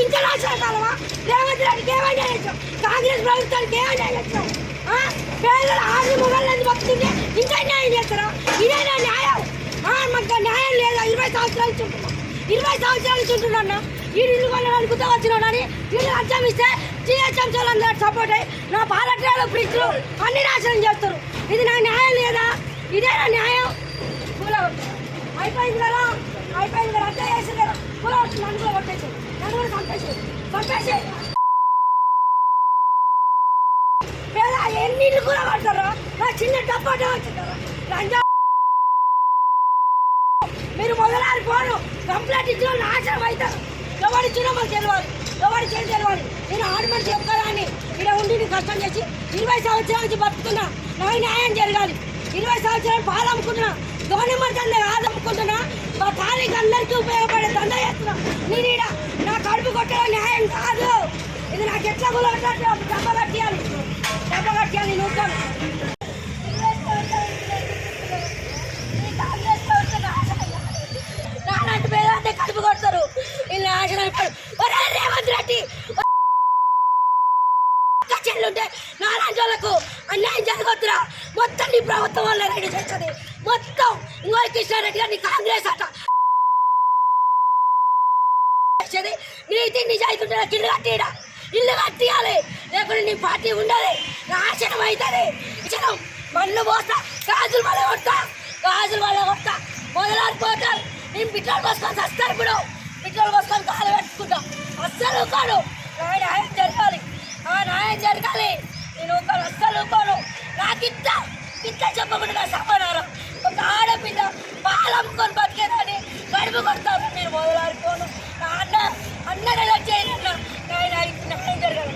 International కాలమా? రేవంత్ రెడ్డికి ఏమైనా చేసాం, కాంగ్రెస్ ప్రభుత్వానికి ఏమైనా చేసాం? పేదల ఆరు మొగళ్ళని బతుకుంటే ఇంకా న్యాయం చేస్తారా? ఇదేనా న్యాయం? మాకు న్యాయం లేదా? 20 సంవత్సరాలు చుంటున్నా, 20 సంవత్సరాలు చుంటున్నా. ఈ ఇల్లు కొనడానికి గుర్తు వచ్చినాడని ఇల్లు అర్థం ఇస్తే జిహెచ్ఎంసీ వాళ్ళందరూ సపోర్ట్ అయ్యి నా పాలట్రాలు ఫ్రిడ్జ్లు అన్ని నాశనం చేస్తారు. ఇది నా న్యాయం లేదా? ఇదేనా న్యాయం? అయిపోయింది కదా, అయిపోయింది కదా, అర్థం చేసి కదా నన్ను కూడా కొట్టేసి, నన్ను కూడా చంపేసి పేద ఎన్ని ఇల్లు కూడా పడతారా? నా చిన్న డబ్బాటే వచ్చింటారా? లంజా మీరు మొదలారి పోను కంప్లైంట్ ఇచ్చిన నాశనం అవుతారు. ఎవరి చిన్నమ్మలు తెలియాలి, ఎవరి చేతి తెలియాలి. నేను ఆడమని చెప్తారా అని ఇక్కడ ఉండి కష్టం చేసి 20 సంవత్సరాల నుంచి బతుకుతున్నా. నాకు న్యాయం జరగాలి. 20 సంవత్సరాలు పాలు అమ్ముకుంటున్నా, గవర్నమెంట్ అందరూ ఆదమ్ముకుంటున్నా. మా ఖాళీకి అందరికీ ఉపయోగపడే దండ చేస్తున్నా. నేను ఈడ నా కడుపు కొట్టడం న్యాయం కాదు. ఇది నాకు ఎట్లా కూడా డబ్బ కట్టియాలి, నువ్వు నాలాంటి పేదంటే కడుపు కొడతారు. వీళ్ళు నాశనం రేవంత్ రెడ్డి చెల్లుంటే నాలాంటి వాళ్ళకు అన్యాయం జరగొద్దురా. మొత్తం నీ ప్రభుత్వం వల్ల రెడీ చేస్తుంది మొత్తం. ఇంకో కృష్ణారెడ్డి గారిని కాంగ్రెస్ అట నీతి నిజాయితీ ఉంటే నాకు ఇల్లు కట్టియాలి, లేకుంటే నీ పార్టీ ఉండదు, నాశనం అవుతుంది. ఇచ్చడం మన్ను పోస్తా, గాజులు వల్ల కొడతా, మొదలాడిపోతారు. నేను పిట్రోల్ పోసుకొని వస్తాను. ఇప్పుడు పిట్రోల్ పోసుకొని కాలు పెట్టుకుంటా. అస్సలు ఊకోను. న్యాయం జరగాలి, న్యాయం జరగాలి. నేను ఊకోను, అస్సలు ఊకోను. నాకు ఇంత చెప్పకుండా నా సమానారం. ఒక ఆడపిల్ల పాలు అమ్ముకొని బతికేదాన్ని గడుపు కొడతాను. నేను మొదలాడిపోను. నా అన్న ఎలక్ట్ చేయనన్నా న్యాయం జరగాలి.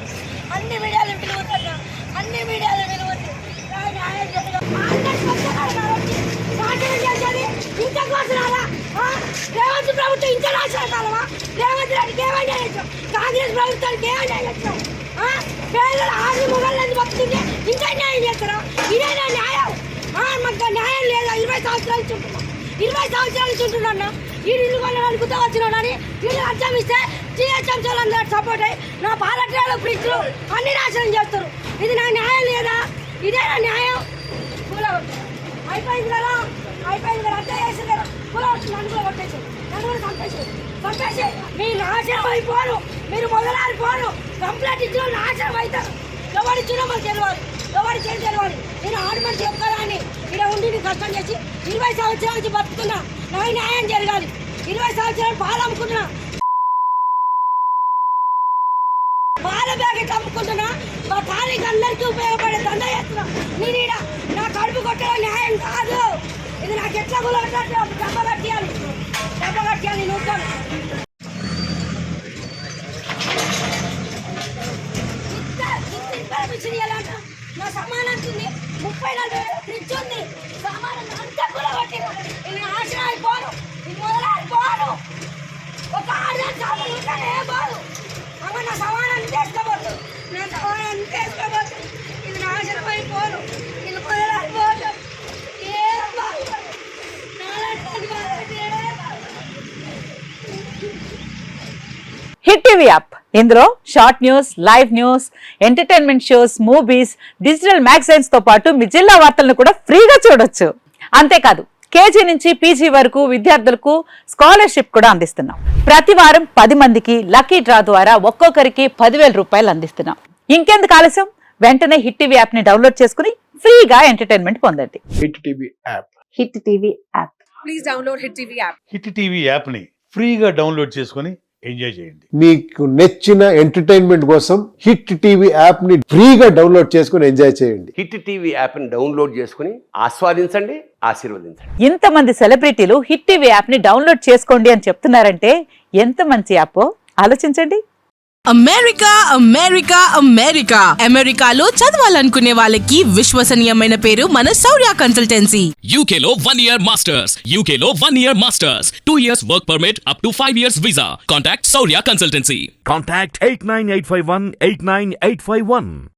అన్ని మీడియాలు పిలుగుతున్నా, అన్ని మీడియాలు పిలుగుతుంది. న్యాయం జరగాలి. రేవంత్ ప్రభుత్వం ఇంటర్నేషనల్ కాలమా? రేవంత్ రెడ్డికి ఏమైనా చేసాం, కాంగ్రెస్ ప్రభుత్వానికి ఏమైనా చేసాం? పేదల ఆరు మొగళ్ళని బతుకుంటే ఇంకా న్యాయం చేస్తారా? ఇదేనా న్యాయం? మాకు న్యాయం లేదా? 20 సంవత్సరాలు చుంటున్నా, 20 సంవత్సరాలు చుంటున్నా. ఈ ఇల్లు కొనడానికి గుర్తు వచ్చినాడని ఇల్లు అర్థం ఇస్తే జిహెచ్ఎంసీ వాళ్ళందరూ సపోర్ట్ అయ్యి నా పాలట్రాలు ఫ్రిడ్జ్లు అన్ని నాశనం చేస్తారు. ఇది నా న్యాయం లేదా? ఇదేనా న్యాయం? అయిపోయింది కదా, అయిపోయింది కదా, అర్థం చేసి కదా నన్ను కూడా కొట్టేసి, నన్ను కూడా చంపేసి మీరు నాశనం అయిపోను. మీరు మొదలాడిపోను కంప్లైంట్ ఇచ్చిన నాశనం అవుతారు. ఎవరి చిన్నమ్మలు తెలియాలి, ఎవరి చేతి తెలియాలి. నేను ఆడమని చెప్తారా అని ఇక్కడ ఉండి కష్టం చేసి 20 సంవత్సరాల నుంచి బతుకుతున్నా. నాకు న్యాయం జరగాలి. 20 సంవత్సరాలు పాలు అమ్ముకుంటున్నా, పాల ప్యాకెట్ అమ్ముకుంటున్నా. మా ఖాళీకి అందరికీ ఉపయోగపడే దండ చేస్తున్నా. నేను ఈడ నా కడుపు కొట్టడం న్యాయం కాదు. ఇది నాకు ఎట్లా కూడా డబ్బ కట్టియాలి, నువ్వు నా సమానం 30-40 ఫ్రిడ్జ్ ఉంది. సమానం అంతా కూడా కొట్టి నేను ఆశ అయిపోను, ఇది మొదలైపోను. ఒక ఆడదాన్ని పోదు అమ్మ. నా సమానాన్ని తీసుకోబోతు, నా సమానాన్ని తీసుకోబోతు. ఇది నాశనం అయిపోను, ఇది మొదలైపోదు. హిట్ టీవీ యాప్, ఇందులో short news, live news, entertainment shows, movies, digital magazines తో పాటు మీ జిల్లా వార్తలను కూడా ఫ్రీగా చూడొచ్చు. అంతేకాదు కేజీ నుంచి పీజీ వరకు విద్యార్థులకు స్కాలర్షిప్ కూడా అందిస్తున్నాం. ప్రతి వారం 10 మందికి లక్కీ డ్రా ద్వారా ఒక్కొక్కరికి 10,000 రూపాయలు అందిస్తున్నాం. ఇంకెందుకు ఆలస్యం, వెంటనే హిట్ టీవీ యాప్ ని డౌన్లోడ్ చేసుకుని ఫ్రీగా ఎంటర్టైన్మెంట్ పొందండి. Hit TV app, hit TV app. Please download hit TV app. Hit TV app ని ఫ్రీగా డౌన్లోడ్ చేసుకుని ఎంజాయ్ చేయండి. మీకు నచ్చిన ఎంటర్టైన్మెంట్ కోసం హిట్ టీవీ యాప్ ని ఫ్రీగా డౌన్లోడ్ చేసుకుని ఎంజాయ్ చేయండి. హిట్ టీవీ యాప్ ని డౌన్లోడ్ చేసుకుని ఆస్వాదించండి, ఆశీర్వదించండి. ఇంతమంది సెలబ్రిటీలు హిట్ టీవీ యాప్ ని డౌన్లోడ్ చేసుకోండి అని చెప్తున్నారంటే ఎంత మంచి యాప్ ఆలోచించండి. అమెరికా అమెరికా అమెరికా అమెరికాలో చదవాలనుకునే వాళ్ళకి విశ్వసనీయమైన పేరు మన శౌర్య కన్సల్టెన్సీ. UK లో 1 year masters, UK లో 1 year masters, 2 years work permit up to 5 years visa. Contact Saurya Consultancy. Contact 89851 89851.